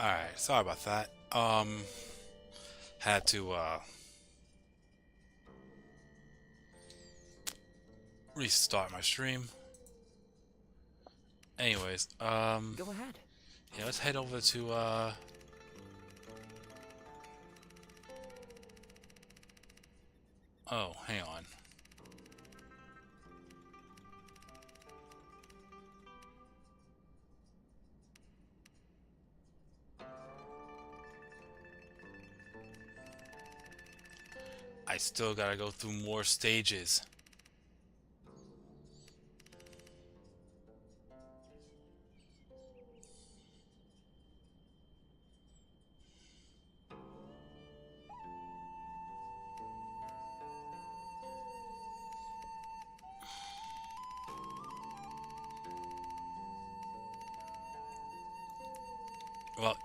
Alright, sorry about that. Had to restart my stream. Anyways, Go ahead. yeah, let's head over to oh, hang on. I still gotta go through more stages. Well,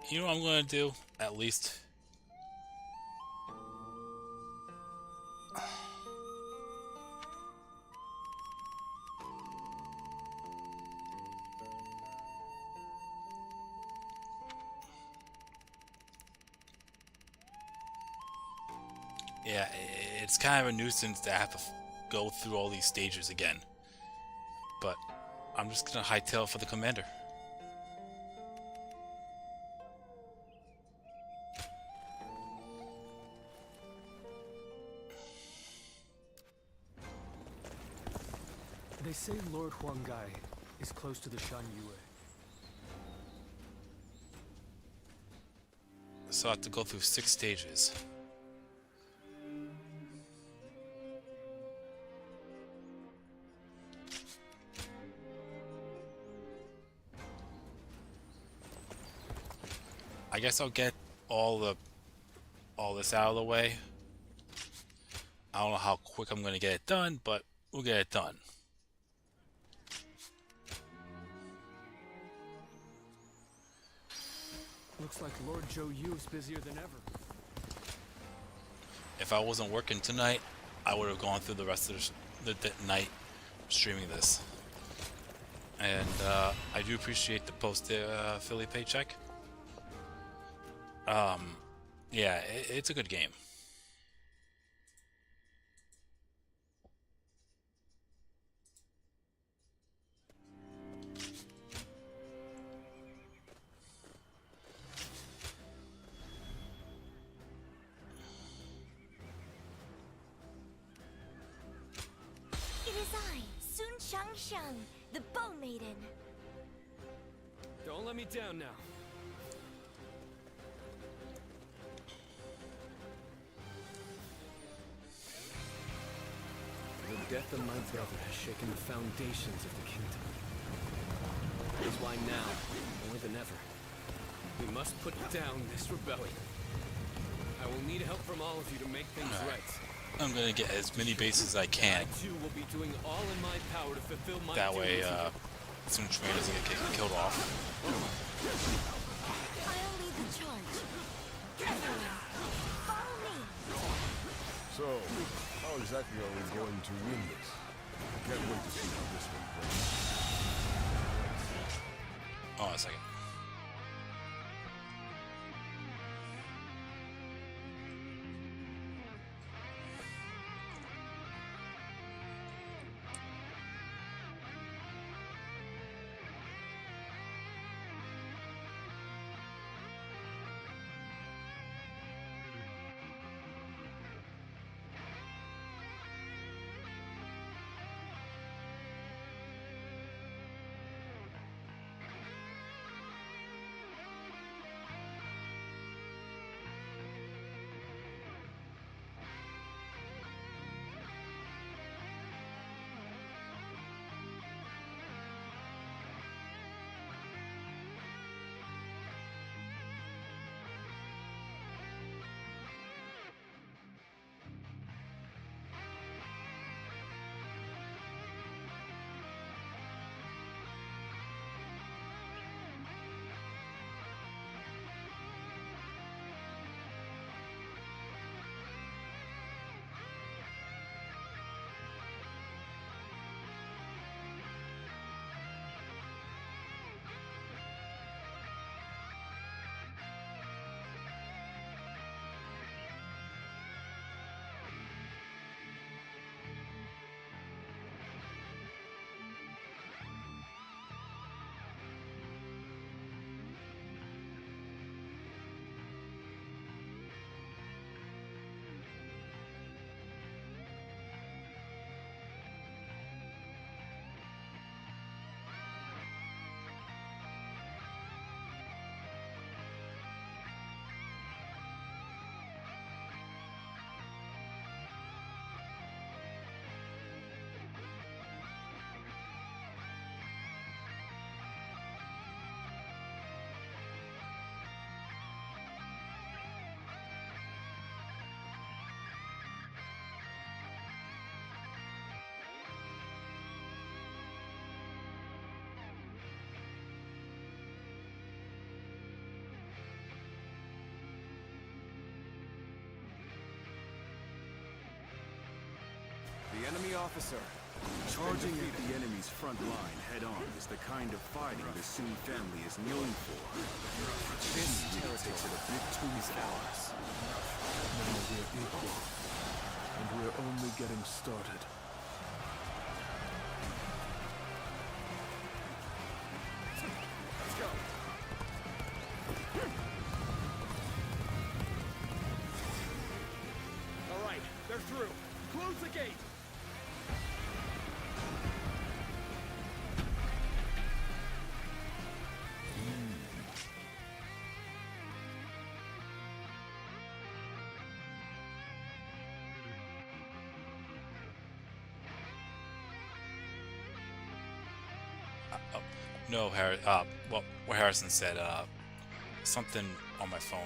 you know what I'm gonna do? At least. Yeah, it's kind of a nuisance to have to go through all these stages again. But I'm just gonna hightail for the commander. They say Lord Huangai is close to the Shan Yue. So I have to go through 6 stages. I guess I'll get all this out of the way. I don't know how quick I'm gonna get it done, but we'll get it done. Looks like Lord Zhou Yu is busier than ever. If I wasn't working tonight, I would have gone through the rest of the night streaming this. And I do appreciate the post Philly paycheck. Yeah, it's a good game. It is I, Sun Shangshang, the Bow Maiden. Don't let me down now. The death of my brother has shaken the foundations of the kingdom. That is why now, more than ever, we must put down this rebellion. I will need help from all of you to make things right. I'm gonna get as many bases as I can. I too will be doing all in my power to fulfill my That way, duties. Sun Quan doesn't get killed off. I'll lead the charge. Everyone, follow me. So, how exactly are we going to win this? I can't wait to see how this one plays. Oh, a second. The enemy officer. Charging at the enemy's front line head-on is the kind of fighting the Soong family is known for. This Really takes it a bit too far. Now we're equal. And we're only getting started. Let's go. All right, they're through. Close the gate. Oh, no, Harry. Well, what Harrison said. Something on my phone.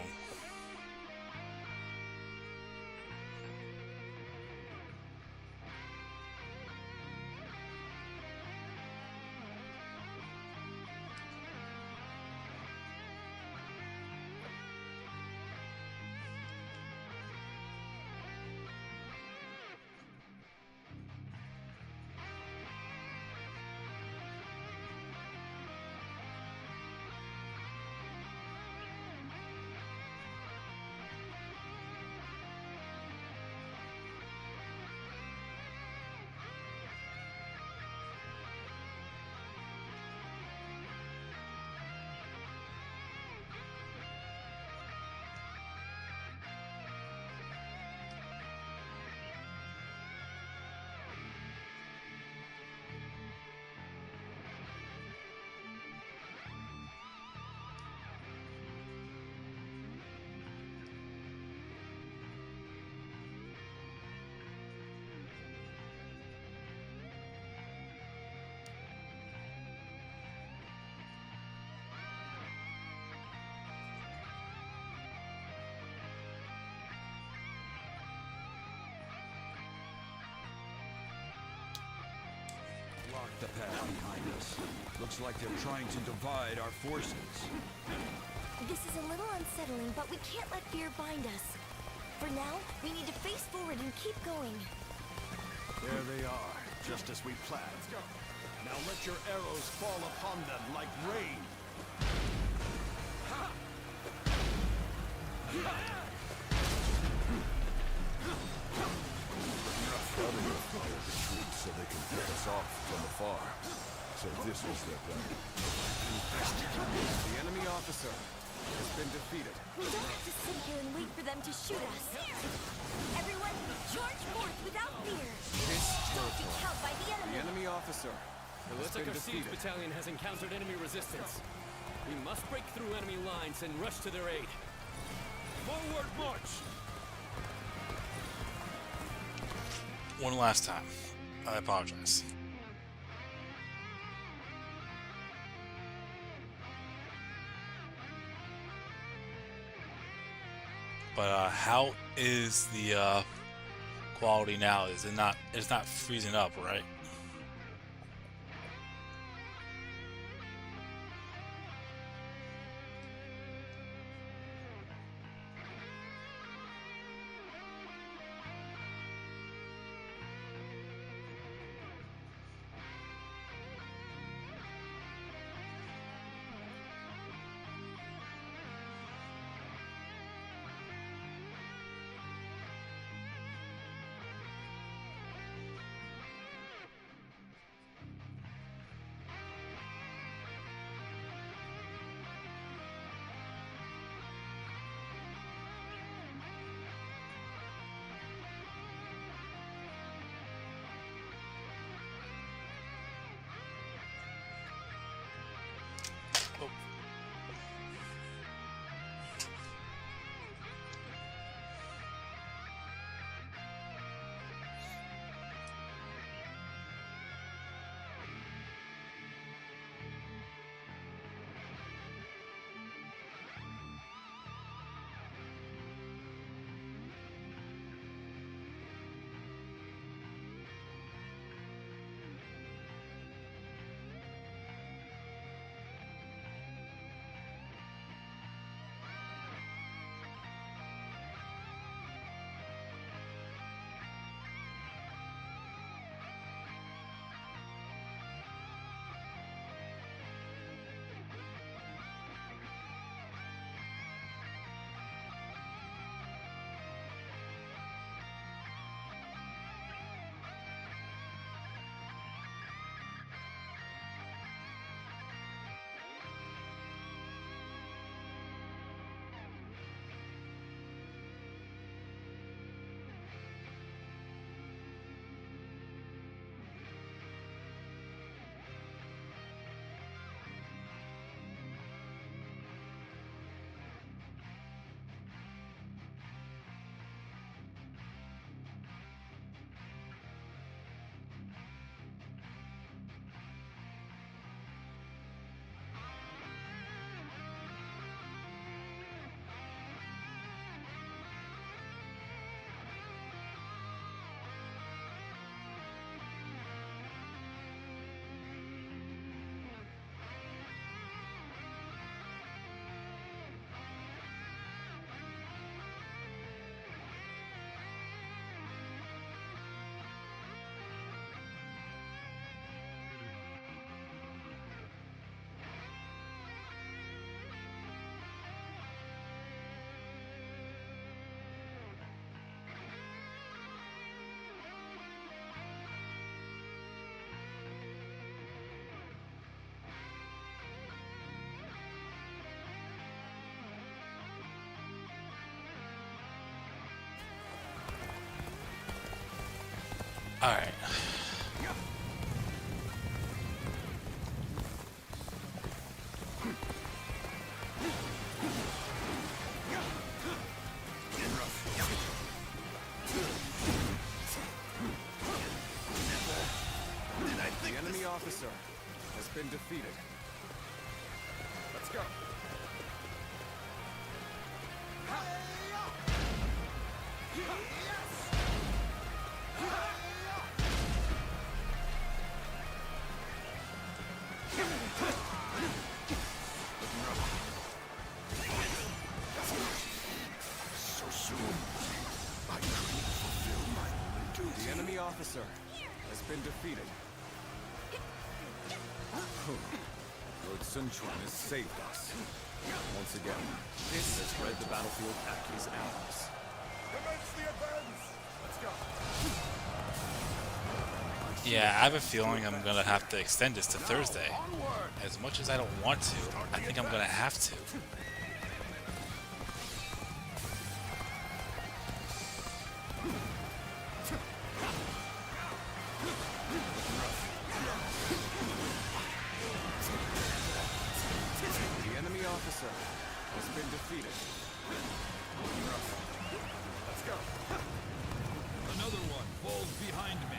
Lock the path behind us. Looks like they're trying to divide our forces. This is a little unsettling, but we can't let fear bind us. For now, we need to face forward and keep going. There they are, just as we planned. Let's go. Now let your arrows fall upon them like rain. Out of your fire retreat so they can pick us off from afar. So this was their plan. The enemy officer has been defeated. We don't have to sit here and wait for them to shoot us. Everyone, charge forth without fear. Don't be cowed by the The enemy. enemy officer It has looks like been our siege defeated. battalion has encountered enemy resistance. We must break through enemy lines and rush to their aid. Forward march! One last time. I apologize. But how is the quality now? Is it not? It's not freezing up, right? All right. The enemy officer has been defeated. Let's go. So soon, I couldn't fulfill my duty. The enemy officer has been defeated. Lord Sun Quan has saved us. Once again, this has spread the battlefield at his allies. Commence the advance! Let's go! Yeah, I have a feeling I'm gonna have to extend this to Thursday. As much as I don't want to, I think I'm gonna have to. The enemy officer has been defeated. Let's go. Another one falls behind me.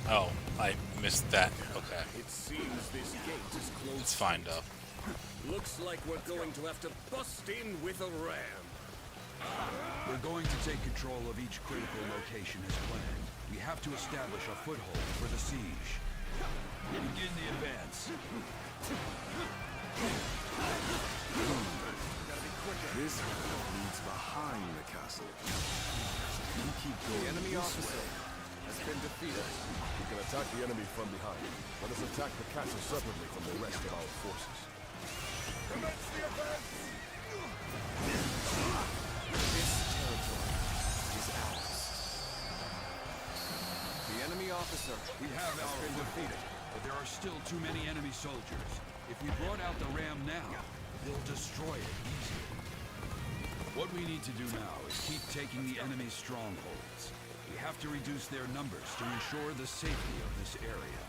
Oh, I missed that. Okay, It seems this gate is closed. it's fine though. Looks like we're going to have to bust in with a ram. We're going to take control of each critical location as planned. We have to establish a foothold for the siege. Begin the advance. This path leads behind the castle. You keep going. The enemy officer has been defeated. We can attack the enemy from behind. Let us attack the castle separately from the rest of our forces. Commence the advance! This territory is ours. The enemy officer We have has our been foothold, defeated. but there are still too many enemy soldiers. If we brought out the ram now, they'll destroy it easily. What we need to do now is keep taking the enemy's strongholds. We have to reduce their numbers to ensure the safety of this area.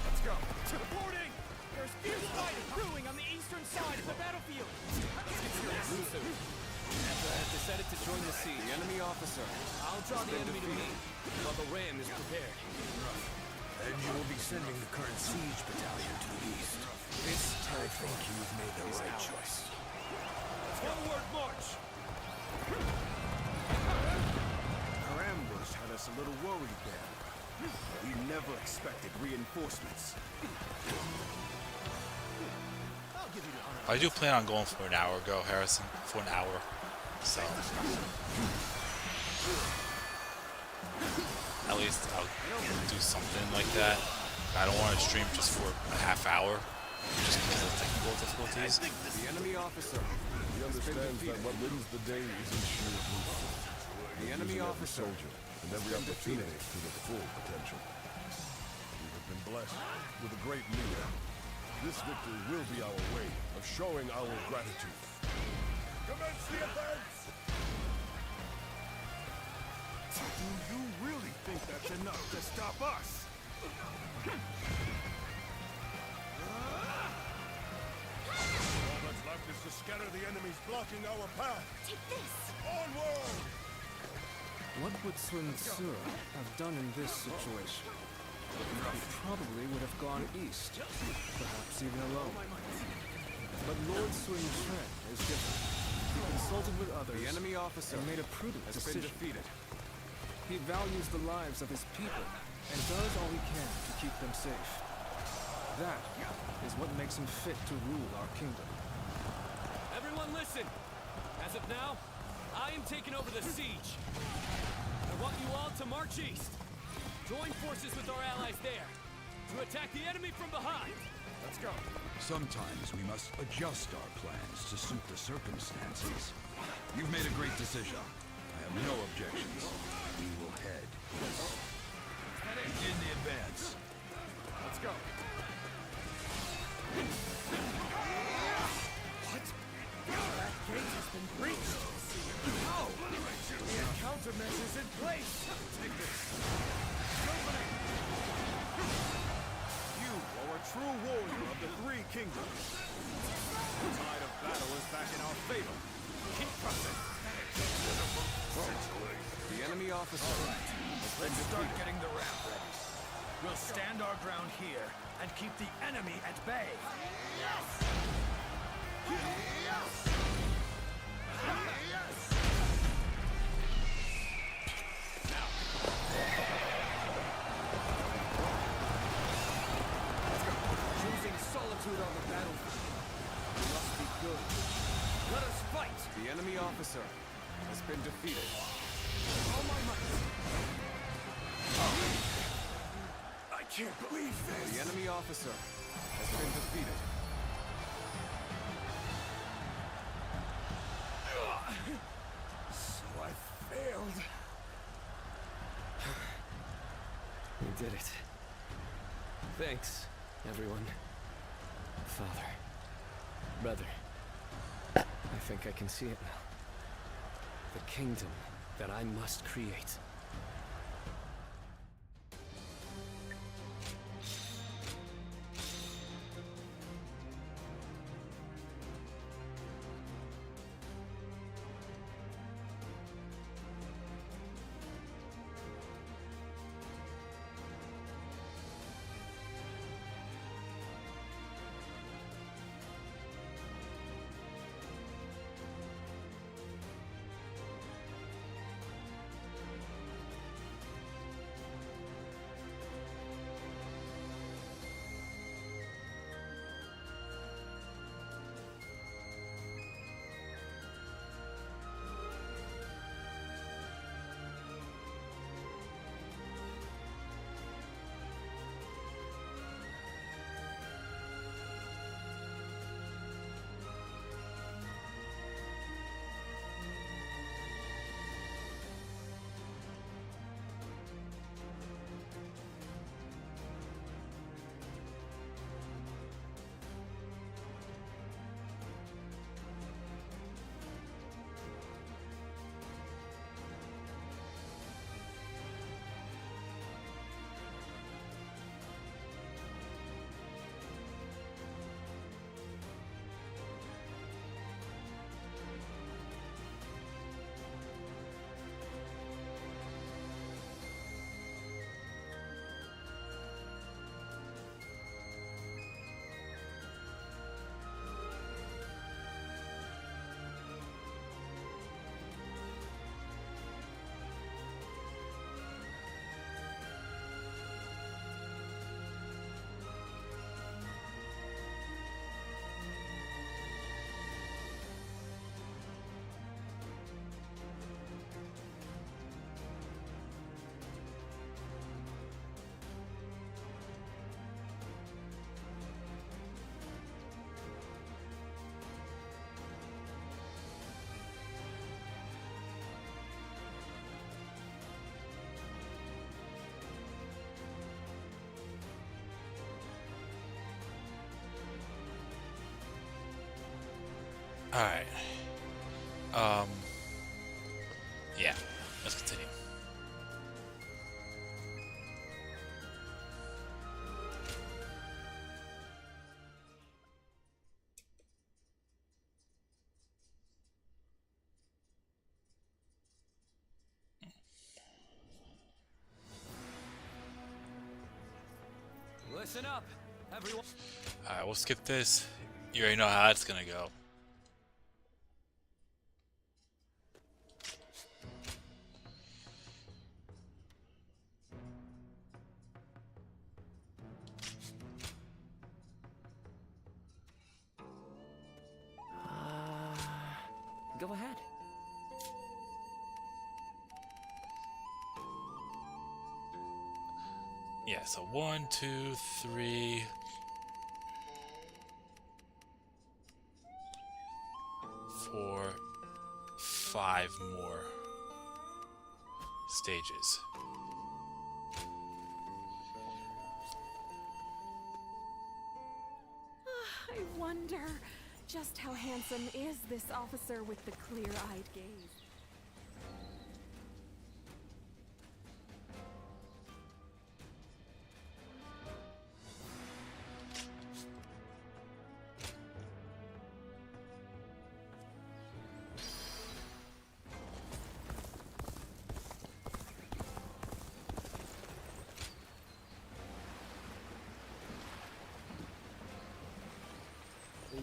Let's go. Reporting! There's fierce fighting brewing on the eastern side of the battlefield. Emperor has decided to join the siege. The enemy officer. I'll draw the enemy to me, while the ram is prepared. And you will be sending the current siege battalion to the east. This I territory think you've made the right choice. Forward march! Our ambush had us a little worried there. We never expected reinforcements. I do plan on going for an hour ago, Harrison. For an hour. So at least I'll do something like that. I don't want to stream just for a half hour, just because of technical difficulties. The enemy officer. He understands that what wins the day isn't sheer brute force. The enemy Using every officer. soldier and every opportunity to their full potential. We have been blessed with a great leader. This victory will be our way of showing our gratitude. Commence the advance! Do you really think that's enough to stop us? All that's left is to scatter the enemies blocking our path. Take this. Onward! What would Sun Tzu have done in this situation? He probably would have gone east, perhaps even alone. But Lord Sun Quan is different. He consulted with others The enemy officer and made a prudent has been decision. defeated. He values the lives of his people and does all he can to keep them safe. That is what makes him fit to rule our kingdom. Everyone listen! As of now, I am taking over the siege. I want you all to march east. Join forces with our allies there to attack the enemy from behind. Let's go. Sometimes we must adjust our plans to suit the circumstances. You've made a great decision. I have no objections. We will head east. Begin the advance. Let's go. place! Take this. You are a true warrior of the Three Kingdoms. The tide of battle is back in our favor. Keep pressing. The enemy officer. Let's start getting the ramp ready. We'll stand our ground here and keep the enemy at bay. Choosing solitude on the battlefield. We must be good. Let us fight! The enemy officer has been defeated. All my might. I can't believe this. The enemy officer has been defeated. So I failed. We did it. Thanks, everyone. Father. Brother. I think I can see it now. The kingdom that I must create. Alright. Yeah, let's continue. Listen up, everyone. Alright, we'll skip this. You already know how it's gonna go. Go ahead. Yeah, so 1, 2, 3. 4, 5 more stages. I wonder just how handsome is this officer with the clear-eyed gaze?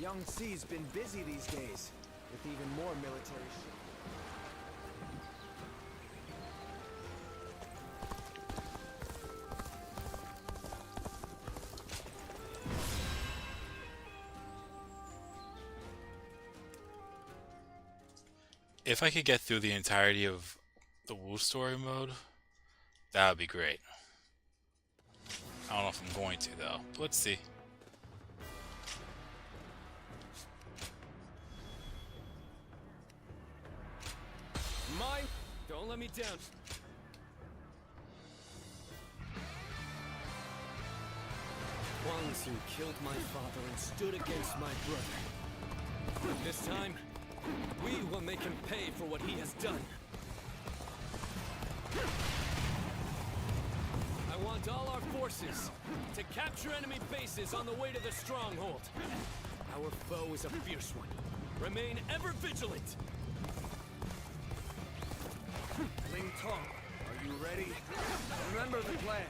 Young C's been busy these days, with even more military shit. If I could get through the entirety of the Wu story mode, that would be great. I don't know if I'm going to though. But let's see. Mine? Don't let me down. Wang Su killed my father and stood against my brother. This time, we will make him pay for what he has done. I want all our forces to capture enemy bases on the way to the stronghold. Our foe is a fierce one. Remain ever vigilant. Ling Tong, are you ready? Remember the plan.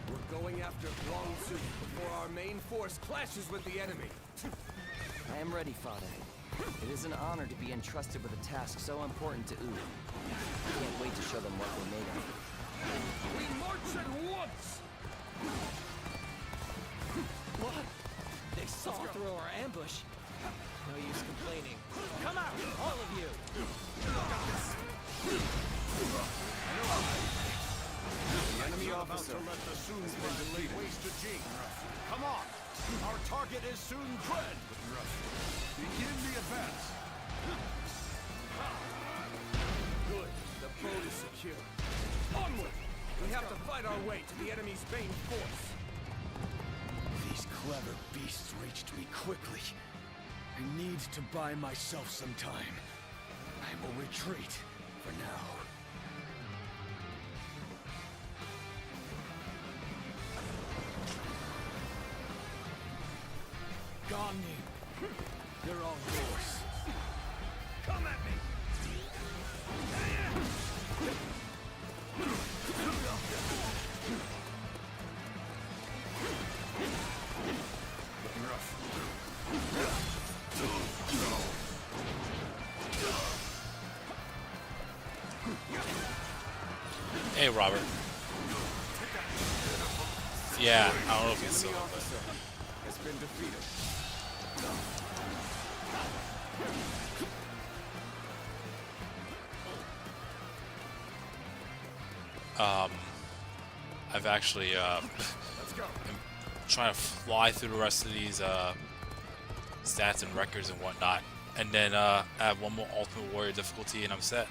We're going after Wang Su before our main force clashes with the enemy. I am ready, Father. It is an honor to be entrusted with a task so important to Wu. I can't wait to show them what we're made of. We march at once! What? They saw through our ambush. No use complaining. Come out, all of you! The enemy officer about to let the Sun Quan lay waste to Jing. Come on! Our target is Sun Quan! Begin the advance. Good. The boat is secure. Onward! We have to fight our way to the enemy's main force. These clever beasts reached me quickly. I need to buy myself some time. I will retreat for now. Gani, you're all yours. Come at me! Looking rough. Hey, Robert. Yeah, I don't know if you saw Enemy it, officer has been defeated. I've actually Let's go! been trying to fly through the rest of these stats and records and whatnot, and then add one more Ultimate Warrior difficulty, and I'm set.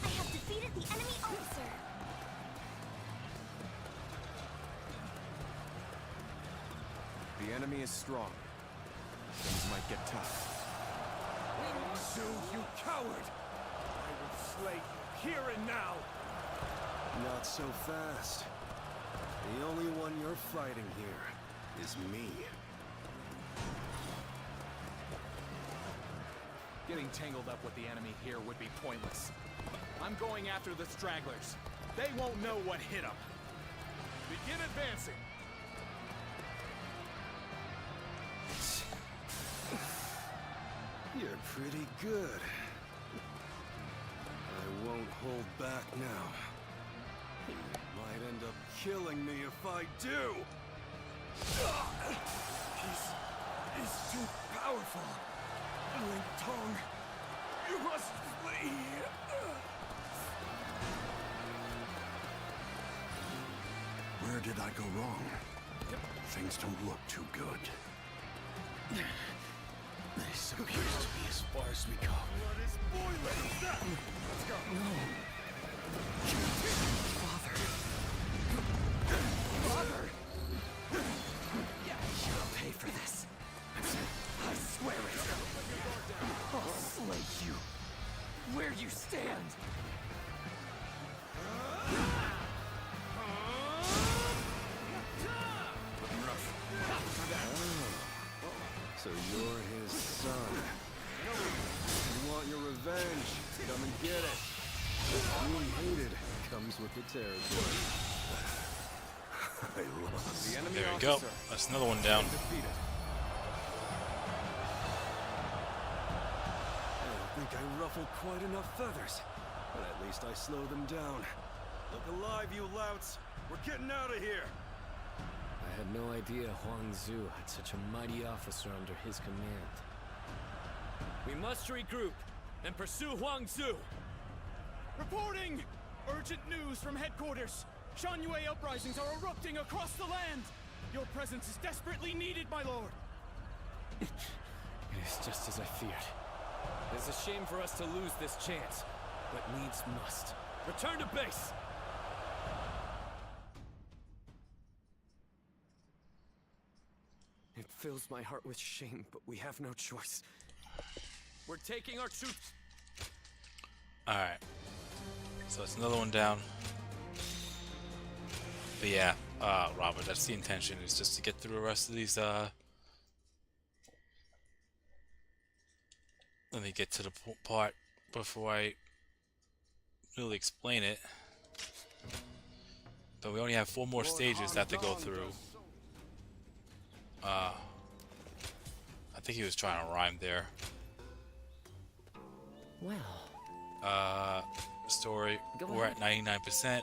I have defeated the enemy officer. The enemy is strong. Things might get tough. Wang Su, you coward! I will slay you here and now! Not so fast. The only one you're fighting here is me. Getting tangled up with the enemy here would be pointless. I'm going after the stragglers. They won't know what hit them. Begin advancing. You're pretty good. I won't hold back now. You might end up killing me if I do. He's too powerful. Ling Tong, you must flee. Where did I go wrong? Things don't look too good. This appears to be as far as we go. Blood is boiling! Let's go! Father! You'll pay for this. I swear it. I'll slay you. Where you stand. So you're his son. You want your revenge. Come and get it. Being hated comes with the territory. I lost. The enemy There we go. officer That's another one down. defeated. I don't think I ruffled quite enough feathers, but at least I slowed them down. Look alive, you louts. We're getting out of here. I had no idea Huang Zu had such a mighty officer under his command. We must regroup and pursue Huang Zu. Reporting! Urgent news from headquarters. Shan-Yue uprisings are erupting across the land. Your presence is desperately needed, my lord. It is just as I feared. It's a shame for us to lose this chance, But needs must. return to base. It fills my heart with shame, but we have no choice. We're taking our troops. Alright. So it's another one down. But yeah, Robert, that's the intention, is just to get through the rest of these, let me get to the part before I really explain it. But we only have 4 more stages to have to go through. I think he was trying to rhyme there. Well, Story, Go we're ahead. at 99%.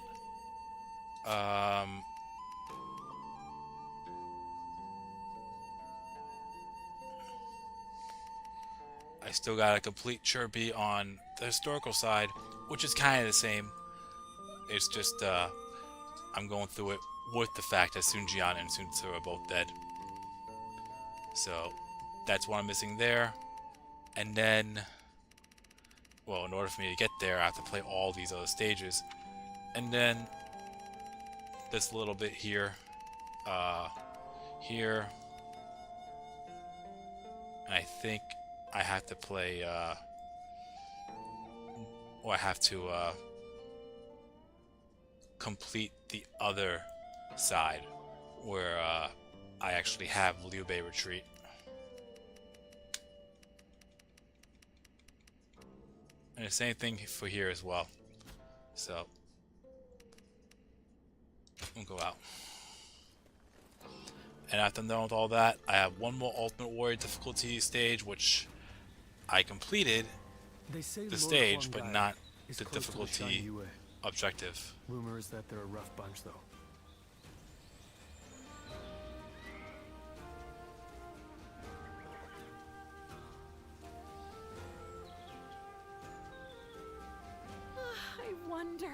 I still got a complete Chirpy on the historical side, which is kind of the same. It's just, I'm going through it with the fact that Sun Jian and Sun Tzu are both dead. So, that's what I'm missing there. And then, well, in order for me to get there, I have to play all these other stages. And then, this little bit here, here. And I think I have to play, or I have to, complete the other side, where, I actually have Liu Bei retreat. And the same thing for here as well. So, we'll go out. And after I'm done with all that, I have one more Ultimate Warrior difficulty stage, which I completed They say the Lord stage, Huang but Gai not is the close to difficulty Shan-Yue. objective. Rumor is that they're a rough bunch, though. I wonder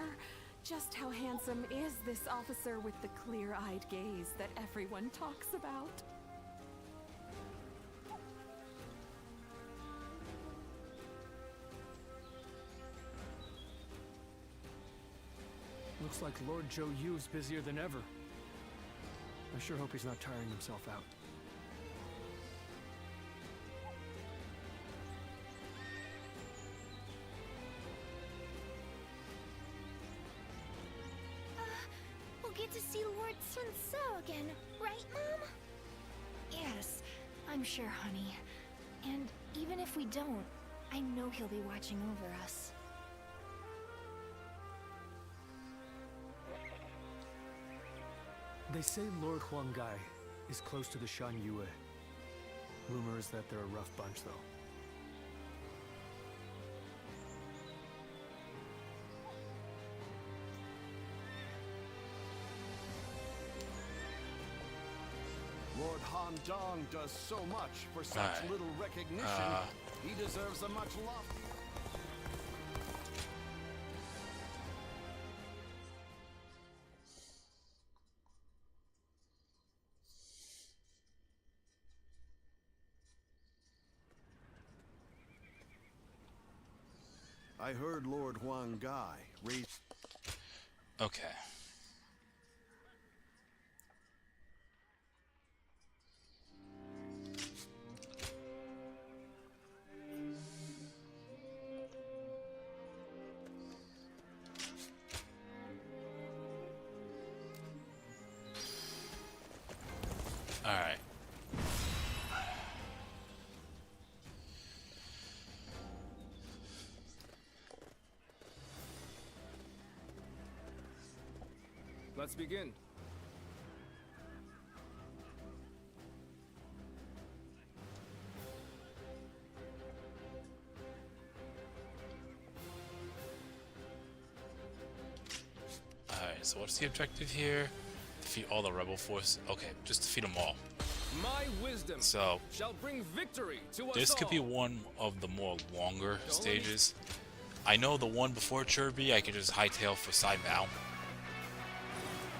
just how handsome is this officer with the clear-eyed gaze that everyone talks about. Looks like Lord Zhou Yu's busier than ever. I sure hope he's not tiring himself out. We'll get to see Lord Sun Tzu again, right, Mom? Yes, I'm sure, honey. And even if we don't, I know he'll be watching over us. They say Lord Huang Gai is close to the Shan-Yue. Rumor is that they're a rough bunch, though. Lord Han Dong does so much for such Alright. little recognition. He deserves a much love. I heard Lord Huang Gai raised. Okay. Alright. Let's begin. Alright, so what's the objective here? Defeat all the rebel force. Okay, just defeat them all. My wisdom So shall bring victory to us this could be all. one of the more longer stages. I know the one before Chirby I could just hightail for side now.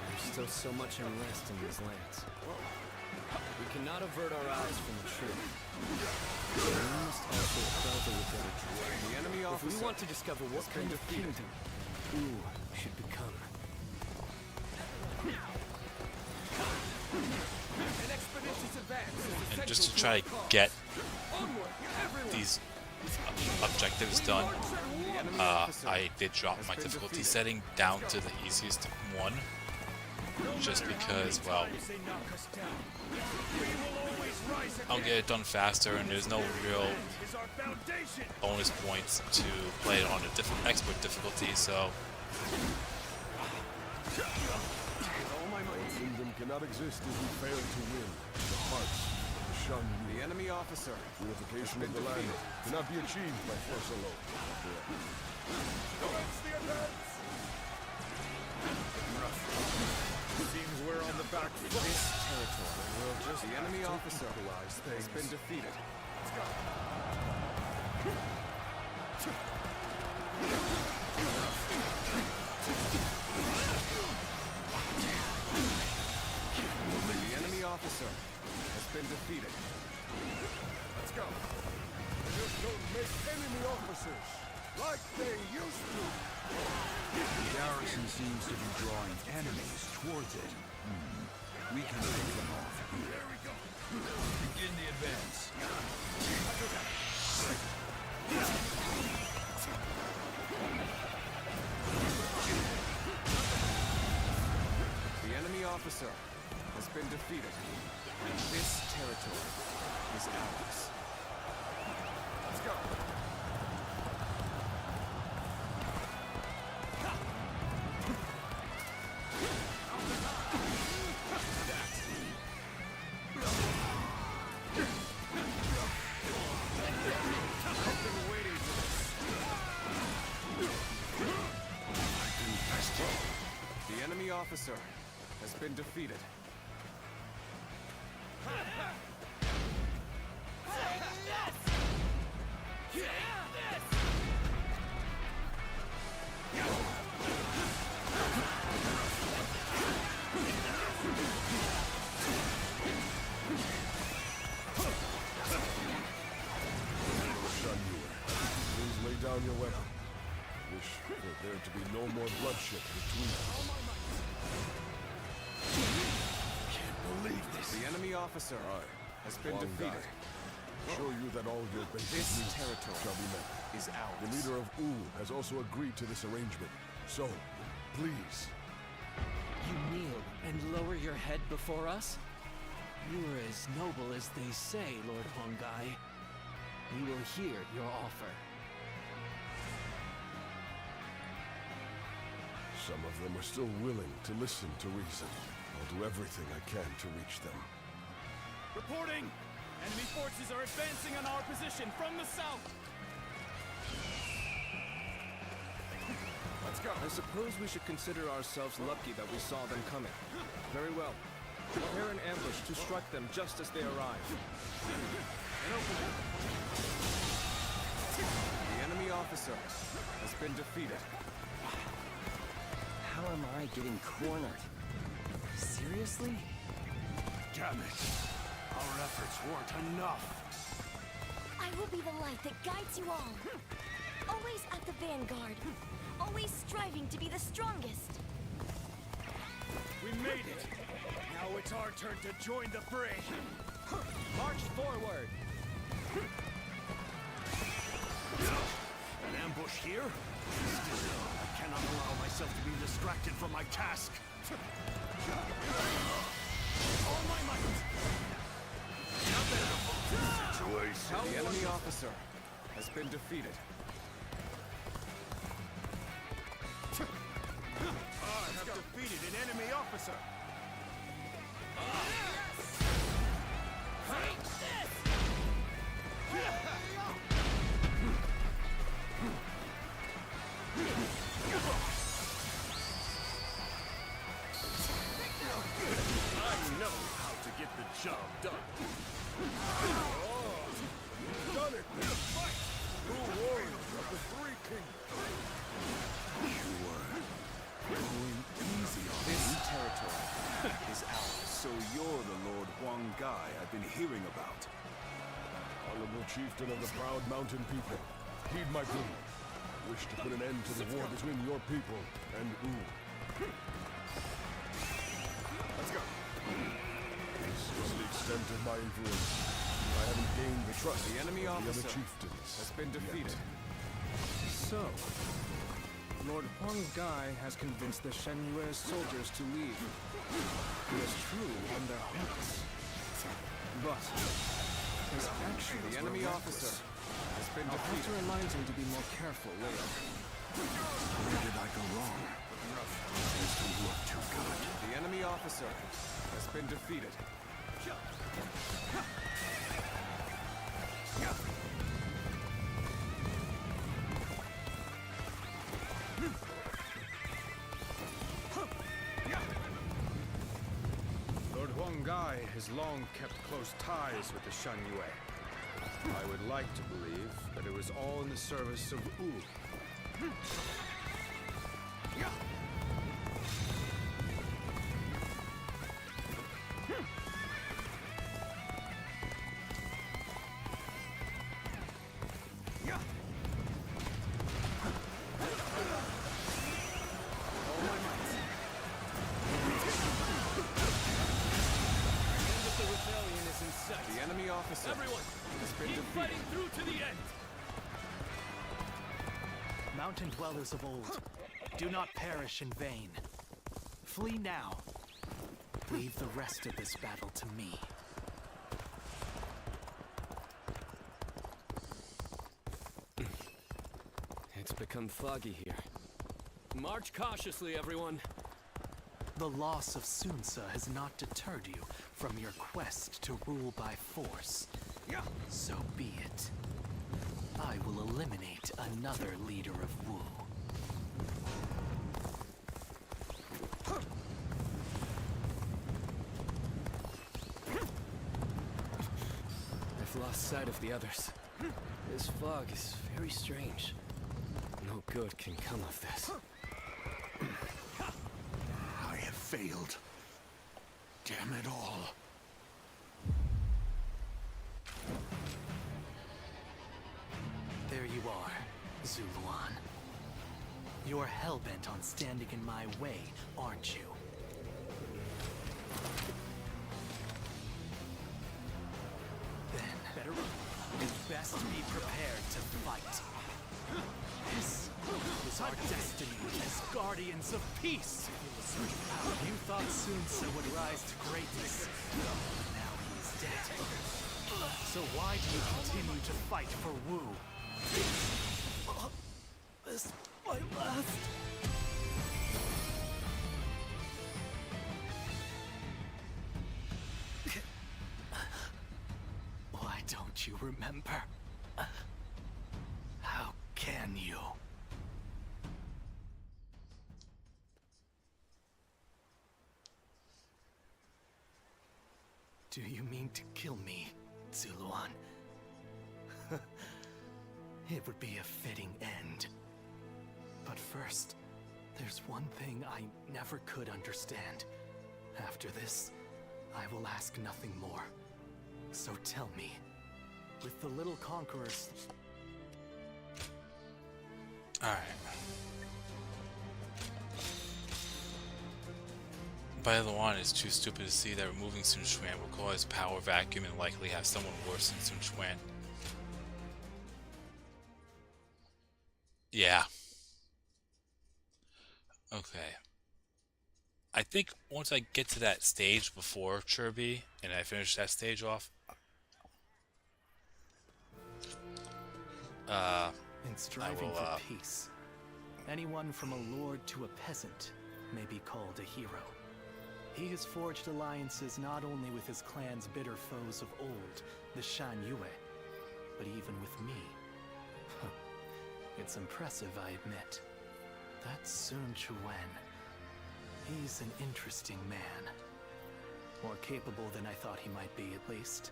There's still so much unrest in these lands. We cannot avert our eyes from the truth. We must also further with our truth. The enemy If we officer want to discover what kind of kingdom Ooh should become. An expeditious advance is And just to essential try our to cause. get Onward, everyone! these objectives done, I did drop my difficulty setting down to the easiest one. Just because, well, I'll get it done faster and there's no real bonus points to play it on a different expert difficulty, so Our kingdom cannot exist if we fail to win the hearts of the Shan Yu. The enemy officer. Unification of the land cannot be achieved by force alone. Commence the advance! Seems we're on the back foot. This territory will just The enemy have to officer equalize has things. been defeated. The enemy officer has been defeated. Let's go. They just don't make enemy officers like they used to. The garrison seems to be drawing enemies towards it. We can pick them off here. There we go. Begin the advance. The enemy officer has been defeated. This territory is ours. Let's go. The enemy officer has been defeated. Shan Yu, please lay down your weapon. Wish for there to be no more bloodshed between us. Can't believe this. The enemy officer has been Huang defeated. Gai, assure you that all your basic This needs territory shall be met. is ours. The leader of Wu has also agreed to this arrangement. So, please, You kneel and lower your head before us? You are as noble as they say, Lord Hongai. We will hear your offer. some of them are still willing to listen to reason. I'll do everything I can to reach them. Reporting! Enemy forces are advancing on our position from the south! Let's go. I suppose we should consider ourselves lucky that we saw them coming. Very well. Prepare an ambush to strike them just as they arrive. The enemy officer has been defeated. How am I getting cornered? Seriously? Damn it! Our efforts weren't enough. I will be the light that guides you all. Always at the vanguard. Always striving to be the strongest. We made it! Now it's our turn to join the fray! March forward! An ambush here? Still, I cannot allow myself to be distracted from my task. All my might! Situation. The enemy officer has been defeated. I have defeated an enemy officer. I know how to get the job done. Done it! Fight! True warriors of the Three Kingdoms. Going easy on This me. territory is ours. So you're the Lord Huang Gai I've been hearing about. Honorable chieftain of the proud mountain people, heed my plea. Wish to put an end to the war between your people and Wu. Let's go. This is the extent of my influence. I haven't gained the trust The enemy of the other officer chieftains has been defeated. So, Lord Huang Gai has convinced the Shen Yue's soldiers to leave. He is true on their hearts. But his actions The enemy were officer reckless. has been I'll have to defeated. remind him to be more careful later. Where did I go wrong? This don't look too good. The enemy officer has been defeated. Lord Huang Gai has long kept close ties with the Shan Yue. I would like to believe that it was all in the service of Wu. The enemy officer Everyone, has been keep defeated. fighting through to the end. Mountain dwellers of old, do not perish in vain. Flee now. Leave the rest of this battle to me. It's become foggy here. March cautiously, everyone. The loss of Sunsa has not deterred you from your quest to rule by force. So be it. I will eliminate another leader of Wu. I've lost sight of the others. This fog is very strange. No good can come of this. I have failed. Damn it all. There you are, Zuluan. You're hellbent on standing in my way, aren't you? Then, you'd best be prepared to fight. This is our destiny as guardians of peace. You thought Sunsa would rise to greatness. Now he's dead. So why do you continue to fight for Wu? This is my last. Why don't you remember? How can you? Do you mean to kill me, Zuluan? It would be a fitting end. But first, there's one thing I never could understand. After this, I will ask nothing more. So tell me, with the little conquerors... Alright. Bailuan is too stupid to see that removing Sun Quan will cause power vacuum and likely have someone worse than Sun Quan. Yeah. Okay. I think once I get to that stage before Chirby and I finish that stage off, In striving for peace, anyone from a lord to a peasant may be called a hero. He has forged alliances not only with his clan's bitter foes of old, the Shan Yue, but even with me. It's impressive, I admit. That's Sun Chuan. He's an interesting man. More capable than I thought he might be, at least.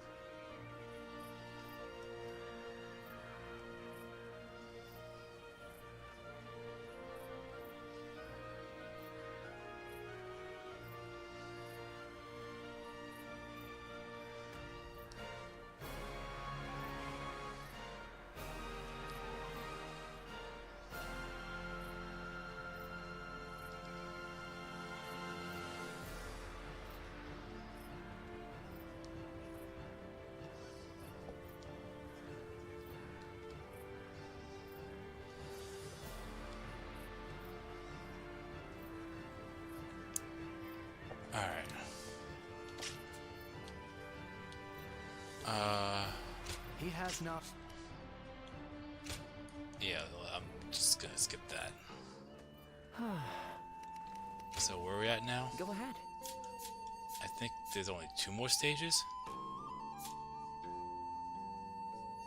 Alright. He has not... Yeah, I'm just gonna skip that. So where are we at now? Go ahead. I think there's only 2 more stages?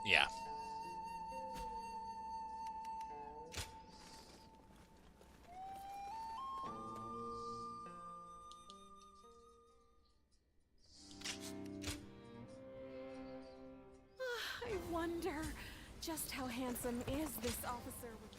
Yeah. I wonder just how handsome is this officer with...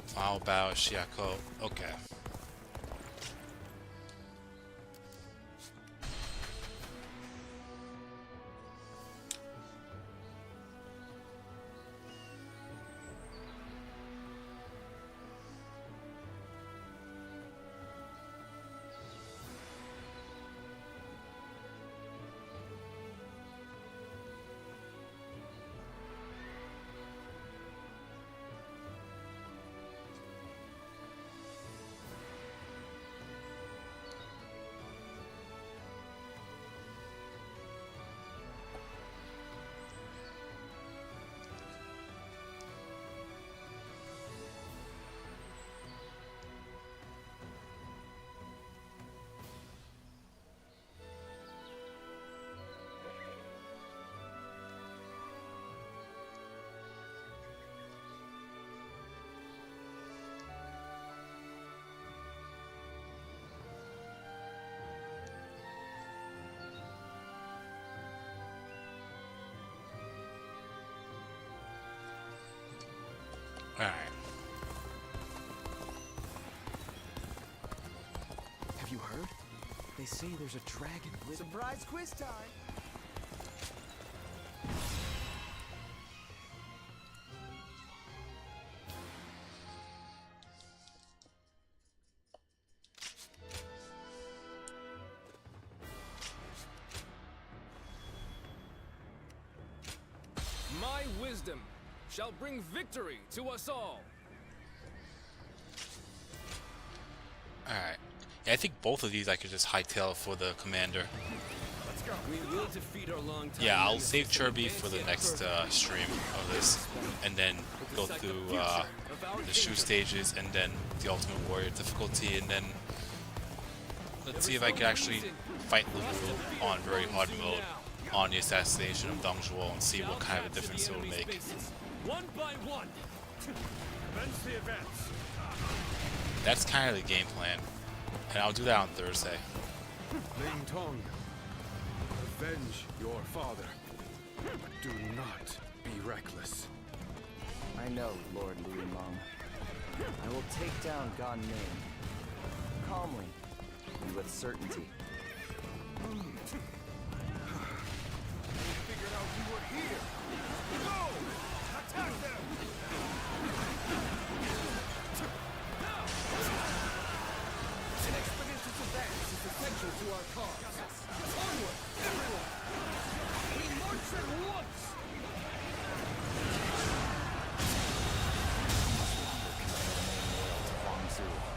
Final battle, Shiako. Okay. Alright. Have you heard? They say there's a dragon with... Surprise quiz time! My wisdom shall bring victory to us all. Alright. Yeah, I think both of these I could just hightail for the commander. Let's go. We will defeat our long time. Yeah, I'll save Kirby for the next stream of this, and then go through the Shu stages, and then the Ultimate Warrior difficulty, and then let's see if I can actually fight Lu Bu on very hard mode on the assassination of Dong Zhuo and see what kind of a difference it will make. One by one. Commence the events. That's kind of the game plan, and I'll do that on Thursday. Ling Tong, avenge your father. But do not be reckless. I know, Lord Louis Meng. I will take down Gan Ning. Calmly, and with certainty. Figured out we were here. Go! Attack them! An expeditious advance is essential to our cause. Onward, everyone! We march at once!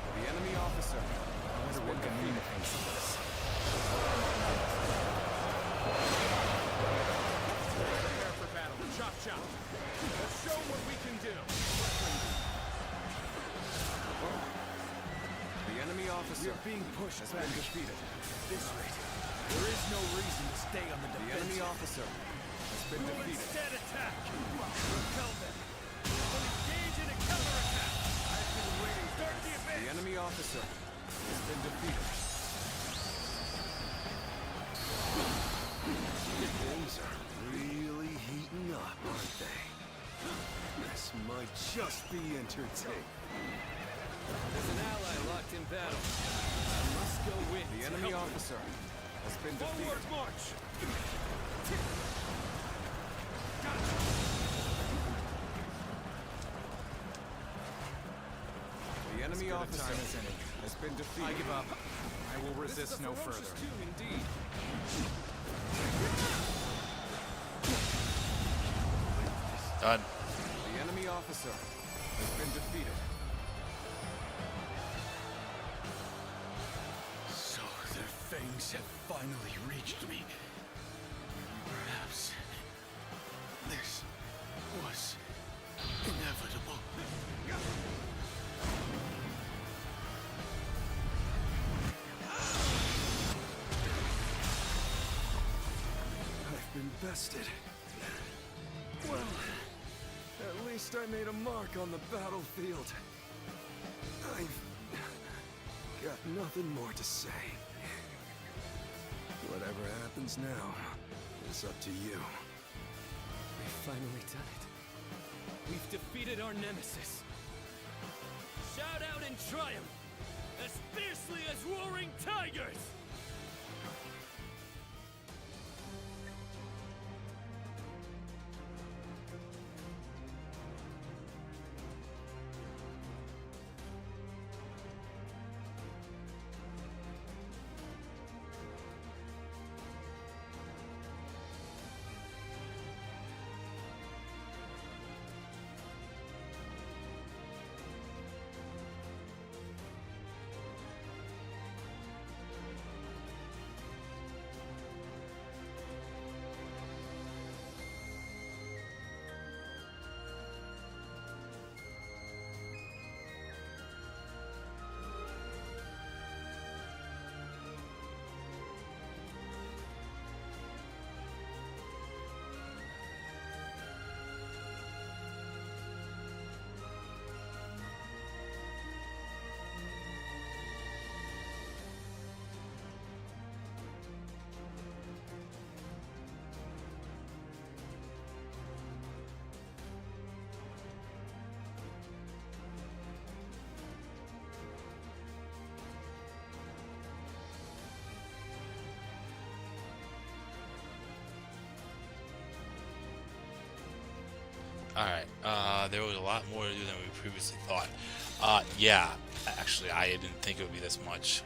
The enemy officer. I wonder what Gamina thinks of this. shot. Let's show what we can do. The enemy officer. We're being pushed has been defeated. At this rate, there is no reason to stay on the defensive. The enemy officer has been defeated. Instead attack. Repel them. We'll engage in a counterattack. I've been waiting. Start the advance. The enemy officer has been defeated. Things are really heating up, aren't they? This might just be entertaining. There's an ally locked in battle. I must go win. The enemy officer has been defeated. Forward march. The enemy officer has been defeated. I give up. I will resist no further. Too, indeed. Done. The enemy officer has been defeated. So their fangs have finally reached me. Perhaps this was inevitable. I've been bested. Well, at least I made a mark on the battlefield. I've got nothing more to say. Whatever happens now is up to you. We've finally done it. We've defeated our nemesis. Shout out in triumph, as fiercely as roaring tigers! Alright, there was a lot more to do than we previously thought. Yeah, actually, I didn't think it would be this much.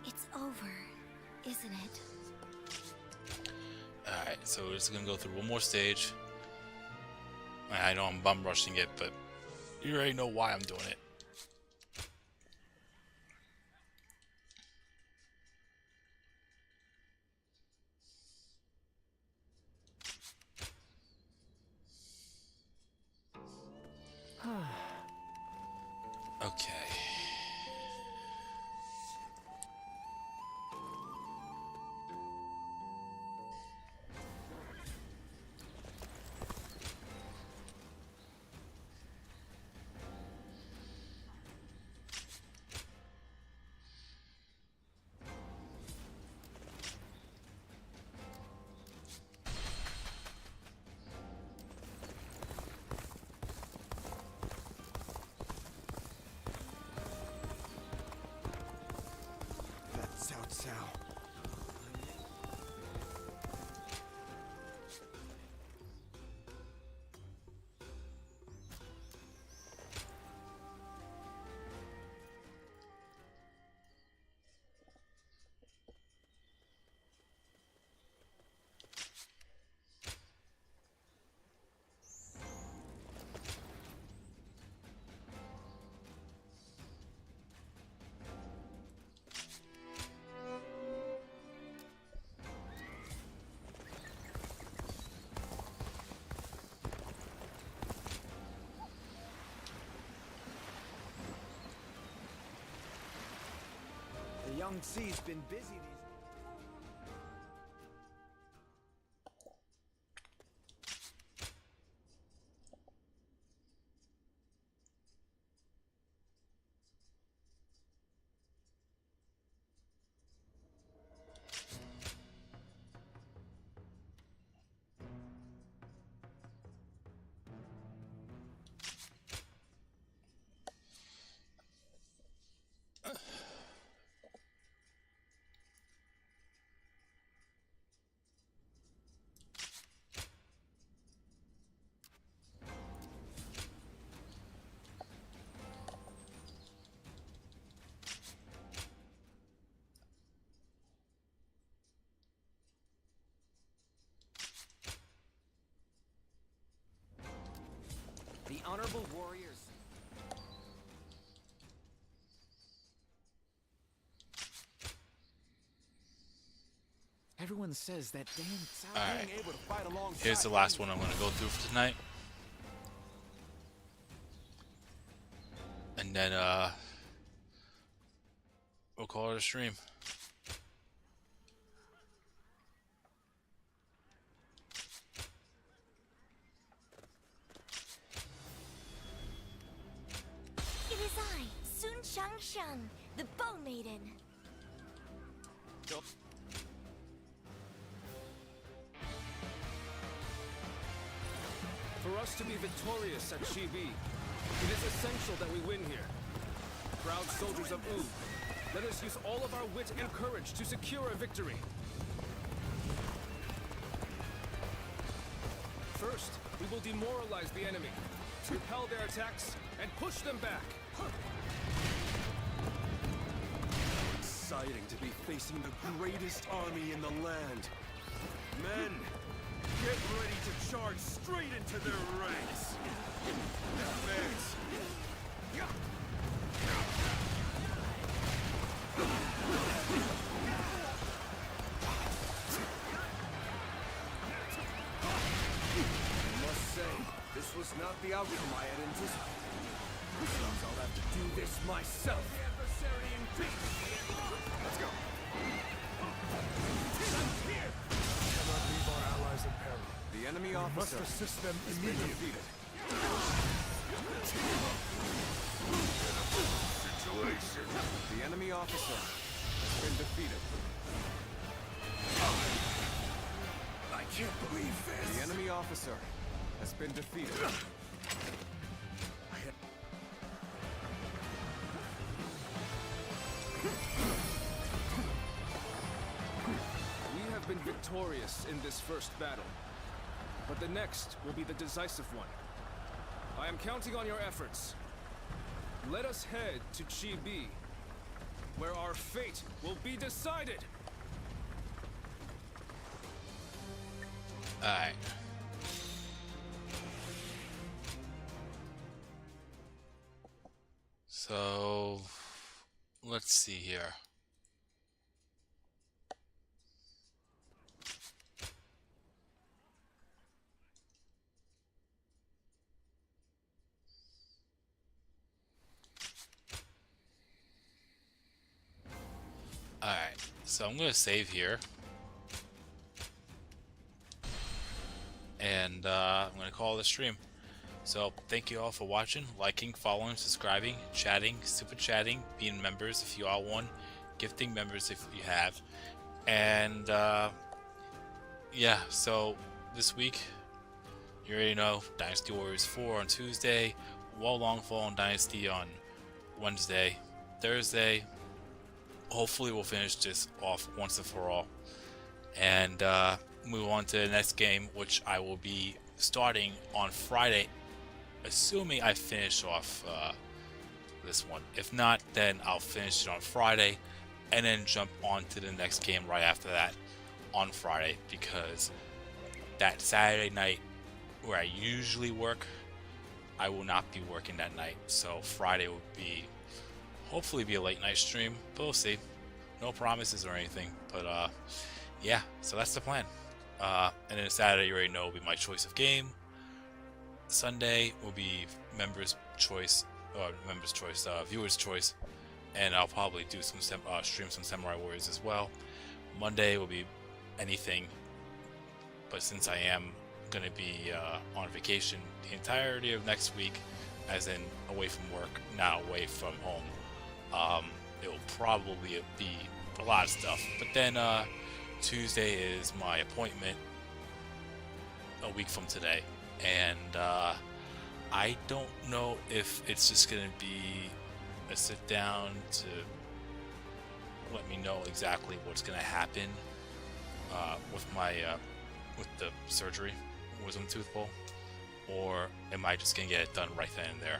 It's over, isn't it? Alright, so we're just gonna go through one more stage. I know I'm bum rushing it, but you already know why I'm doing it. Okay. Xi's been busy these... The honorable warriors. Everyone says that Dan Alright. being able to fight alongside... Here's the last one I'm going to go through for tonight. And then, we'll call it a stream. It is I, Sun Shang, the Bow Maiden. For us to be victorious at Chibi, it is essential that we win here. Proud soldiers of Wu, let us use all of our wit and courage to secure a victory. First, we will demoralize the enemy, repel their attacks, and push them back. Exciting to be facing the greatest army in the land. Men, get ready to charge straight into their ranks. Advance. I must say, this was not the outcome I had anticipated. Seems I'll have to do this myself. Adversary in peace. Let's go. Cannot leave our allies in peril. The enemy We officer must assist them immediately. Situation. The enemy officer has been defeated. I can't believe this. The enemy officer has been defeated. We have been victorious in this first battle, but the next will be the decisive one. I am counting on your efforts. Let us head to Chibi, where our fate will be decided. Alright. So, let's see here. Alright, so I'm going to save here. And I'm going to call this stream. So thank you all for watching, liking, following, subscribing, chatting, super chatting, being members if you are one, gifting members if you have. And yeah, so this week, you already know, Dynasty Warriors 4 on Tuesday, Wall Longfall and Dynasty on Wednesday. Thursday, hopefully we'll finish this off once and for all. And move on to the next game, which I will be starting on Friday, assuming I finish off this one. If not, then I'll finish it on Friday and then jump on to the next game right after that on Friday, because that Saturday night where I usually work, I will not be working that night. So Friday will be, hopefully be a late night stream, but we'll see. No promises or anything, but yeah, so that's the plan. And then Saturday, you already know, will be my choice of game. Sunday will be members' choice, viewers' choice. and I'll probably do some stream some Samurai Warriors as well. Monday will be anything, but since I am going to be on vacation the entirety of next week, as in away from work, not away from home, it will probably be a lot of stuff. But then Tuesday is my appointment a week from today, and I don't know if it's just going to be a sit down to let me know exactly what's going to happen with my with the surgery, wisdom tooth pull, or am I just going to get it done right then and there?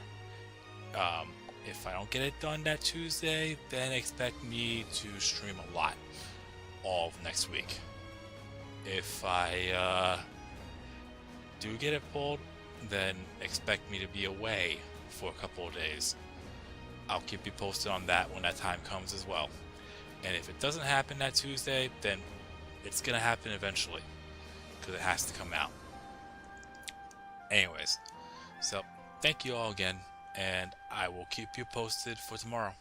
If I don't get it done that Tuesday, then expect me to stream a lot all of next week. If I do get it pulled, then expect me to be away for a couple of days. I'll keep you posted on that when that time comes as well. And if it doesn't happen that Tuesday, then it's gonna happen eventually, because it has to come out. Anyways, so thank you all again, and I will keep you posted for tomorrow.